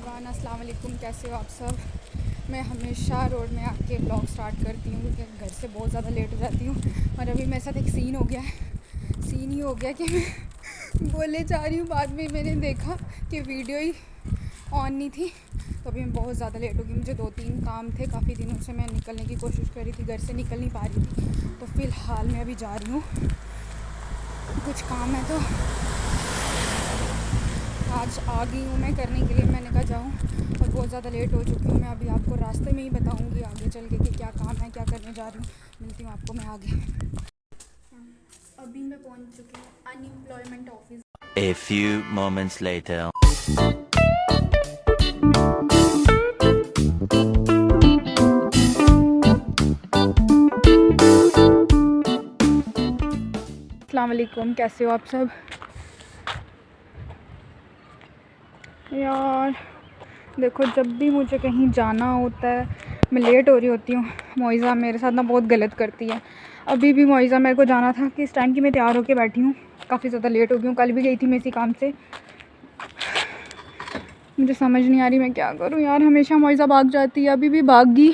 Everyone, अस्सलाम वालेकुम। कैसे हो आप सब। मैं हमेशा रोड में आके ब्लॉग स्टार्ट करती हूँ क्योंकि घर से बहुत ज़्यादा लेट हो जाती हूँ। और अभी मेरे साथ एक सीन ही हो गया कि मैं बोले जा रही हूँ, बाद में मैंने देखा कि वीडियो ही ऑन नहीं थी, तो अभी मैं बहुत ज़्यादा लेट हो गई। मुझे 2-3 काम थे, काफ़ी दिनों से मैं निकलने की कोशिश कर रही थी, घर से निकल नहीं पा रही थी। तो फ़िलहाल मैं अभी जा रही हूँ, कुछ काम है तो आज आ गई हूँ मैं करने के लिए। मैंने कहा जाऊँ, और बहुत ज़्यादा लेट हो चुकी हूँ। मैं अभी आपको रास्ते में ही बताऊँगी आगे चल के कि क्या काम है, क्या करने जा रही हूँ। मिलती हूँ आपको मैं आगे। अभी मैं पहुँच चुकी हूँ unemployment office. A few moments later. अस्सलाम वालेकुम, कैसे हो आप सब। यार देखो, जब भी मुझे कहीं जाना होता है मैं लेट हो रही होती हूँ। मोइज़ा मेरे साथ ना बहुत गलत करती है। अभी भी मोइज़ा मेरे को जाना था कि इस टाइम की मैं तैयार होके बैठी हूँ, काफ़ी ज़्यादा लेट हो गई हूँ। कल भी गई थी मैं इसी काम से। मुझे समझ नहीं आ रही मैं क्या करूँ यार। हमेशा मोइज़ा भाग जाती है, अभी भी भागी।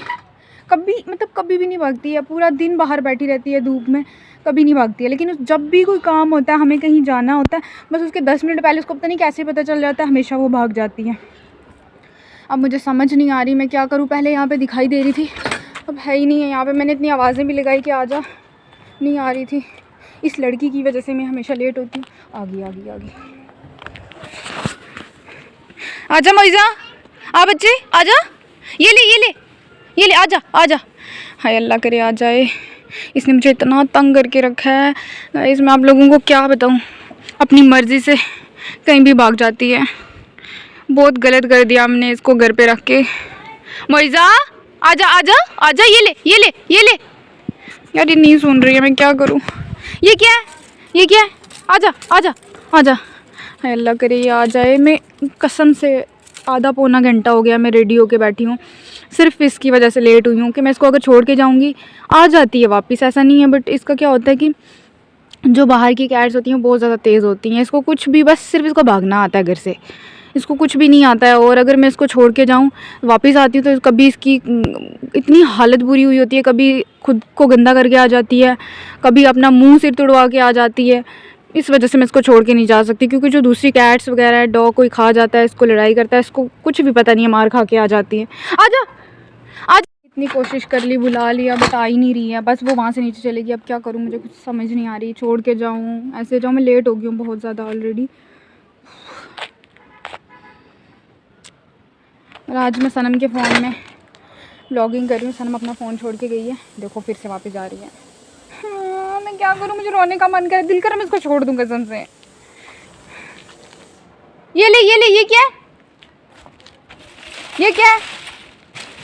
कभी भी नहीं भागती है, पूरा दिन बाहर बैठी रहती है धूप में, कभी नहीं भागती है। लेकिन जब भी कोई काम होता है, हमें कहीं जाना होता है, बस उसके 10 मिनट पहले उसको पता नहीं कैसे पता चल जाता है, हमेशा वो भाग जाती है। अब मुझे समझ नहीं आ रही मैं क्या करूँ। पहले यहाँ पे दिखाई दे रही थी, अब है ही नहीं है यहाँ पे। मैंने इतनी आवाज़ें भी लगाई कि आजा, नहीं आ रही थी। इस लड़की की वजह से मैं हमेशा लेट होती हूँ। आ गई। आजा मोइज़ा, आ बच्चे आजा, ये ले आजा। हाय अल्लाह करे आ जाए। इसने मुझे इतना तंग करके रखा है, इसमें आप लोगों को क्या बताऊँ। अपनी मर्ज़ी से कहीं भी भाग जाती है। बहुत गलत कर दिया हमने इसको घर पे रख के। मोइज़ा आजा, ये ले। यार ये नहीं सुन रही है, मैं क्या करूँ। ये क्या है। आजा। हाय अल्लाह करे ये आ जाए। मैं कसम से आधा पौना घंटा हो गया मैं रेडी होके बैठी हूँ, सिर्फ इसकी वजह से लेट हुई हूँ कि मैं इसको अगर छोड़ के जाऊँगी आ जाती है वापस, ऐसा नहीं है। बट इसका क्या होता है कि जो बाहर की कैट्स होती हैं बहुत ज़्यादा तेज़ होती हैं। इसको कुछ भी, बस सिर्फ इसको भागना आता है घर से, इसको कुछ भी नहीं आता है। और अगर मैं इसको छोड़ के जाऊँ वापस आती हूँ तो कभी इसकी इतनी हालत बुरी हुई होती है, कभी खुद को गंदा करके आ जाती है, कभी अपना मुंह सिर तुड़वा के आ जाती है। इस वजह से मैं इसको छोड़ के नहीं जा सकती, क्योंकि जो दूसरी कैट्स वगैरह है, डॉग कोई खा जाता है, इसको लड़ाई करता है, इसको कुछ भी पता नहीं है, मार खा के आ जाती है। आजा। इतनी कोशिश कर ली, बुला लिया, बट आ ही नहीं रही है। बस वो वहाँ से नीचे चलेगी। अब क्या करूँ, मुझे कुछ समझ नहीं आ रही। छोड़ के जाऊँ, ऐसे जाऊँ। मैं लेट हो गई हूँ बहुत ज़्यादा ऑलरेडी। और आज मैं सनम के फ़ोन में व्लॉगिंग कर रही हूँ। सनम अपना फ़ोन छोड़ के गई है, देखो फिर से वापस जा रही है। हाँ, मैं क्या करूँ, मुझे रोने का मन करे, दिल करे मैं इसको छोड़ दूँ कसम से। ये ले ये क्या है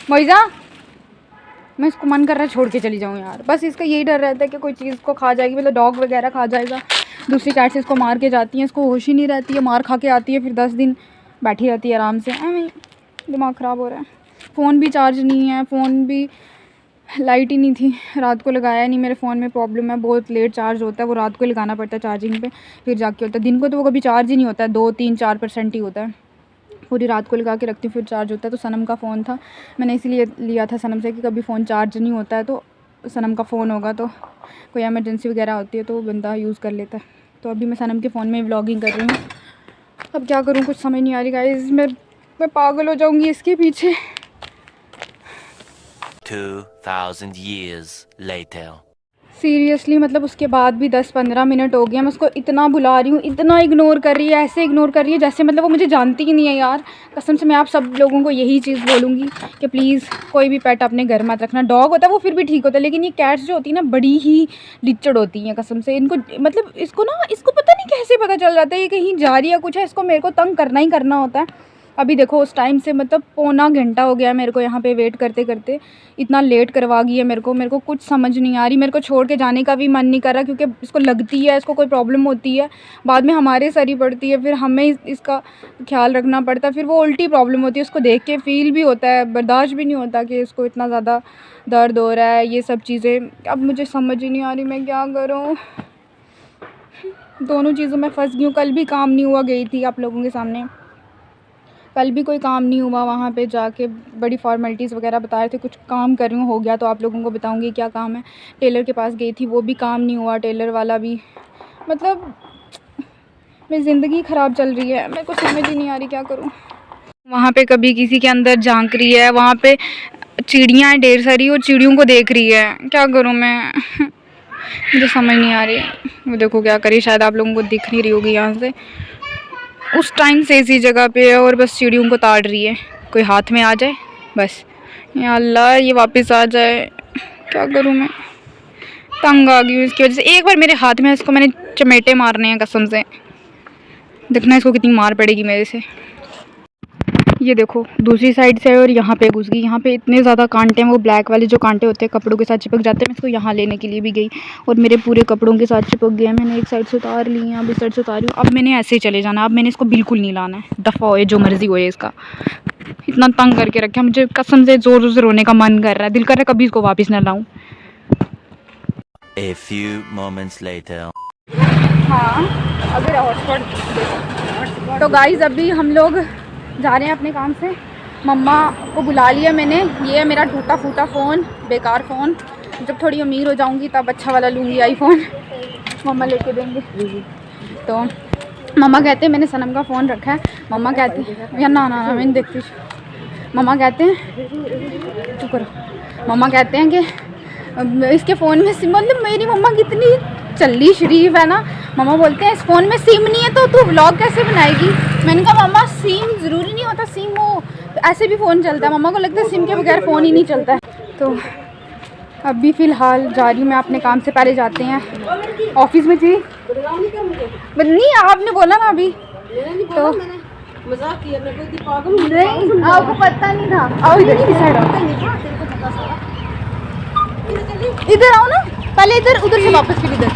मोइज़ा। मैं इसको मन कर रहा है छोड़ के चली जाऊँ यार। बस इसका यही डर रहता है कि कोई चीज़ को खा जाएगी, मतलब डॉग वगैरह खा जाएगा। दूसरी कैट से इसको मार के जाती हैं, इसको होश ही नहीं रहती है, मार खा के आती है, फिर 10 दिन बैठी रहती है आराम से। दिमाग ख़राब हो रहा है। फ़ोन भी चार्ज नहीं है, फ़ोन भी लाइट ही नहीं थी, रात को लगाया नहीं। मेरे फ़ोन में प्रॉब्लम है, बहुत लेट चार्ज होता है, वो रात को ही लगाना पड़ता है चार्जिंग पे, फिर जाके होता है। दिन को तो वो कभी चार्ज ही नहीं होता है, 2-3-4% ही होता है। पूरी रात को लगा के रखती हूँ फिर चार्ज होता है। तो सनम का फ़ोन था, मैंने इसलिए लिया था सनम से कि कभी फ़ोन चार्ज नहीं होता है तो सनम का फ़ोन होगा, तो कोई एमरजेंसी वगैरह होती है तो बंदा यूज़ कर लेता है। तो अभी मैं सनम के फ़ोन में व्लॉगिंग कर रही हूँ। अब क्या करूँ, कुछ समझ नहीं आ रही गाइस। मैं पागल हो जाऊँगी इसके पीछे। 2000 years later. सीरियसली, मतलब उसके बाद भी 10-15 मिनट हो गया, मैं उसको इतना बुला रही हूँ, इतना इग्नोर कर रही है, ऐसे इग्नोर कर रही है जैसे मतलब वो मुझे जानती ही नहीं है यार। कसम से मैं आप सब लोगों को यही चीज़ बोलूँगी कि प्लीज़ कोई भी पेट अपने घर मत रखना। डॉग होता है वो फिर भी ठीक होता है, लेकिन ये कैट्स जो होती है ना, बड़ी ही लिच्चड़ होती हैं कसम से। इनको मतलब इसको पता नहीं कैसे पता चल जाता है ये कहीं जा रही है, कुछ है, इसको मेरे को तंग करना ही करना होता है। अभी देखो उस टाइम से मतलब पौना घंटा हो गया मेरे को यहाँ पे वेट करते करते, इतना लेट करवा गई है मेरे को कुछ समझ नहीं आ रही। मेरे को छोड़ के जाने का भी मन नहीं कर रहा, क्योंकि इसको लगती है, इसको कोई प्रॉब्लम होती है, बाद में हमारे सर ही पड़ती है, फिर हमें इसका ख्याल रखना पड़ता है, फिर वो उल्टी प्रॉब्लम होती है। उसको देख के फ़ील भी होता है, बर्दाश्त भी नहीं होता कि इसको इतना ज़्यादा दर्द हो रहा है, ये सब चीज़ें। अब मुझे समझ ही नहीं आ रही मैं क्या करूँ। दोनों चीज़ों में फंस गई हूँ। कल भी काम नहीं हुआ, गई थी आप लोगों के सामने, कल भी कोई काम नहीं हुआ वहाँ पे जाके, बड़ी फॉर्मेलिटीज़ वगैरह बता रहे थे, कुछ काम कर रही हूँ हो गया तो आप लोगों को बताऊँगी क्या काम है। टेलर के पास गई थी, वो भी काम नहीं हुआ, टेलर वाला भी। मतलब मेरी ज़िंदगी ख़राब चल रही है, मेरे को समझ ही नहीं आ रही क्या करूँ। वहाँ पे कभी किसी के अंदर झांक रही है, वहाँ पे चिड़ियाँ हैं ढेर सारी, और चिड़ियों को देख रही है, क्या करूँ मैं मुझे समझ नहीं आ रही। वो देखो क्या करी, शायद आप लोगों को दिख नहीं रही होगी यहाँ से, उस टाइम से इसी जगह पे है और बस चिड़ियों को ताड़ रही है। कोई हाथ में आ जाए बस, या अल्लाह ये वापस आ जाए, क्या करूँ मैं। तंग आ गई हूँ इसकी वजह से। एक बार मेरे हाथ में इसको मैंने चमेटे मारने हैं कसम से, देखना इसको कितनी मार पड़ेगी मेरे से। ये देखो दूसरी साइड से और यहाँ पे घुस गई। यहाँ पे इतने ज़्यादा कांटे हैं, वो ब्लैक वाले जो कांटे होते हैं कपड़ों के साथ चिपक जाते हैं। मैं इसको यहाँ लेने के लिए भी गई और मेरे पूरे कपड़ों के साथ चिपक गया। मैंने एक साइड से उतार ली है, अब इस साइड से उतारी हूँ। अब मैंने ऐसे ही चले जाना, अब मैंने इसको बिल्कुल नहीं लाना है, दफ़ा होए जो मर्ज़ी होए इसका। इतना तंग करके रखा, मुझे कसम से ज़ोर ज़ोर से रोने का मन कर रहा है, दिल कर रहा है कभी इसको वापस ना लाऊँ। A few moments later. हाँ अगर हॉटस्पॉट तो गाइस अभी हम लोग जा रहे हैं अपने काम से। मम्मा को बुला लिया मैंने, ये है मेरा टूटा फूटा फ़ोन, बेकार फ़ोन। जब थोड़ी अमीर हो जाऊंगी तब अच्छा वाला लूँगी आईफोन, मम्मा लेके देंगे। तो मम्मा कहते हैं, मैंने सनम का फ़ोन रखा है, मम्मा कहते हैं या ना ना ना मैंने देखती, मम्मा कहते हैं तू करो, मम्मा कहते हैं कि इसके फ़ोन में सिम, मतलब मेरी मम्मा कितनी चल्ली शरीफ है ना। मम्मा बोलते हैं इस फ़ोन में सिम नहीं है तो तू व्लॉग कैसे बनाएगी। मैंने कहा मम्मा सिम ज़रूरी नहीं होता, सिम हो ऐसे भी फ़ोन चलता है। मम्मा को लगता है सिम के बगैर फ़ोन ही नहीं चलता है। तो अभी फ़िलहाल जा रही हूँ मैं अपने काम से। पहले जाते हैं ऑफिस में थी, नहीं आपने बोला ना अभी तो मजाक किया, नहीं आपको पता नहीं था। आओ इधर इधर आओ ना, पहले इधर, उधर से वापस फिर इधर।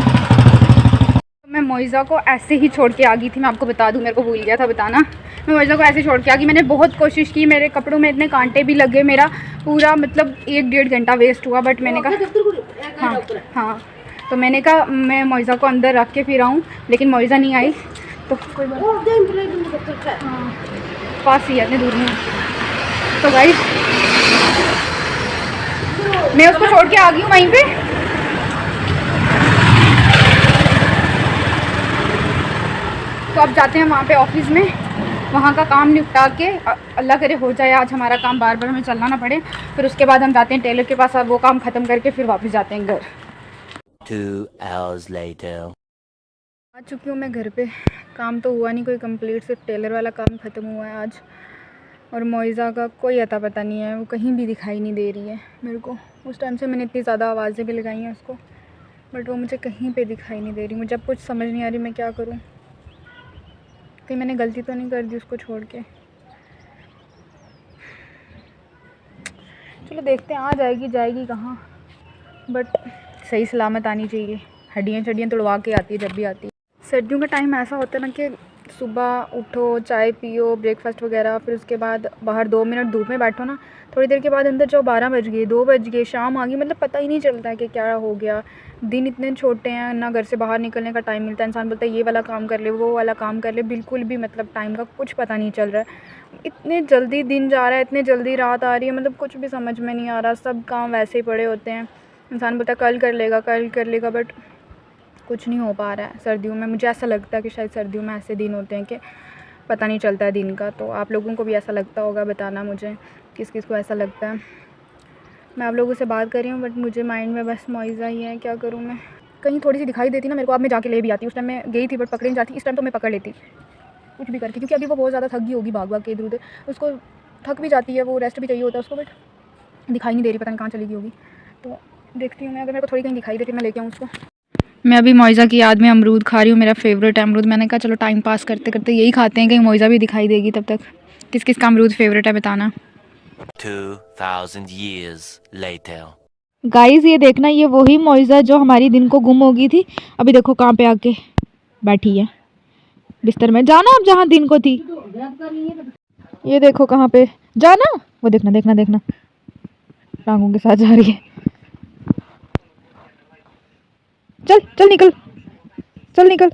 मैं मोइज़ा को ऐसे ही छोड़ के आ गई थी, मैं आपको बता दूं, मेरे को भूल गया था बताना। मैं मोइज़ा को ऐसे छोड़ के आ गई, मैंने बहुत कोशिश की, मेरे कपड़ों में इतने कांटे भी लगे, मेरा पूरा मतलब 1-1.5 घंटा वेस्ट हुआ। बट मैंने कहा हाँ तो मैंने कहा मैं मोइज़ा को अंदर रख के फिर आऊँ, लेकिन मोइज़ा नहीं आई तो कोई बात पास ही है, इतनी दूर नहीं। तो गाइस मैं उसको छोड़ के आ गई हूँ वहीं पे। तो अब जाते हैं वहाँ पे ऑफिस में, वहाँ का काम निपटा के, अल्लाह करे हो जाए आज हमारा काम, बार बार हमें चलना ना पड़े। फिर उसके बाद हम जाते हैं टेलर के पास, अब वो काम ख़त्म करके फिर वापस जाते हैं घर। 2 hours later. आ चुकी हूँ मैं घर पे। काम तो हुआ नहीं कोई कंप्लीट, सिर्फ टेलर वाला काम ख़त्म हुआ है आज। और मोइज़ा का कोई अता पता नहीं है, वो कहीं भी दिखाई नहीं दे रही है मेरे को। उस टाइम से मैंने इतनी ज़्यादा आवाज़ें भी लगाई हैं उसको, बट वो मुझे कहीं पे दिखाई नहीं दे रही। मुझे अब कुछ समझ नहीं आ रही मैं क्या करूँ, कहीं मैंने गलती तो नहीं कर दी उसको छोड़ के। चलो देखते हैं, आ जाएगी, जाएगी कहाँ, बट सही सलामत आनी चाहिए। हड्डियाँ तोड़वा के आती है जब भी आती है। सर्दियों का टाइम ऐसा होता है ना कि सुबह उठो, चाय पियो, ब्रेकफास्ट वगैरह, फिर उसके बाद बाहर 2 मिनट धूप में बैठो ना, थोड़ी देर के बाद अंदर जाओ, 12 बज गए, 2 बज गए, शाम आ गई, मतलब पता ही नहीं चलता है कि क्या हो गया। दिन इतने छोटे हैं ना, घर से बाहर निकलने का टाइम मिलता है। इंसान बोलता है ये वाला काम कर ले, वो वाला काम कर ले, बिल्कुल भी मतलब टाइम का कुछ पता नहीं चल रहा है। इतने जल्दी दिन जा रहा है, इतने जल्दी रात आ रही है, मतलब कुछ भी समझ में नहीं आ रहा। सब काम वैसे ही पड़े होते हैं, इंसान बोलता है कल कर लेगा, बट कुछ नहीं हो पा रहा है। सर्दियों में मुझे ऐसा लगता है कि शायद सर्दियों में ऐसे दिन होते हैं कि पता नहीं चलता है दिन का। तो आप लोगों को भी ऐसा लगता होगा, बताना मुझे किस किस को ऐसा लगता है। मैं आप लोगों से बात कर रही हूँ बट मुझे माइंड में बस मोइज़ा ही है, क्या करूँ मैं। कहीं थोड़ी सी दिखाई देती ना मेरे को, अब मैं जाके ले भी आती। उस टाइम मैं गई थी बट पकड़े नहीं जाती, इस टाइम तो मैं पकड़ लेती कुछ भी करके, क्योंकि अभी वो बहुत ज़्यादा थक गई होगी भाग के इधर उधर, उसको थक भी जाती है, वो रेस्ट भी चाहिए होता है उसको, बट दिखाई नहीं दे रही, पता नहीं कहाँ चली गई होगी। तो देखती हूँ मैं, अगर मेरे को थोड़ी कहीं दिखाई देती मैं लेके आऊँ उसको। मैं अभी मोइज़ा की याद में अमरूद खा रही हूँ, मेरा फेवरेट है अमरूद। मैंने कहा चलो टाइम पास करते करते यही खाते हैं, कहीं मोइज़ा भी दिखाई देगी तब तक। किस किस का अमरूद फेवरेट है बताना। 2000 years later. गाइस ये देखना, ये वही मोइज़ा जो हमारी दिन को गुम हो गई थी, अभी देखो कहाँ पे आके बैठी है बिस्तर में। जाना अब जहाँ दिन को थी, ये देखो कहाँ पे, जाना वो देखना देखना देखना, टांगों के साथ जा रही है। चल चल निकल, चल निकल।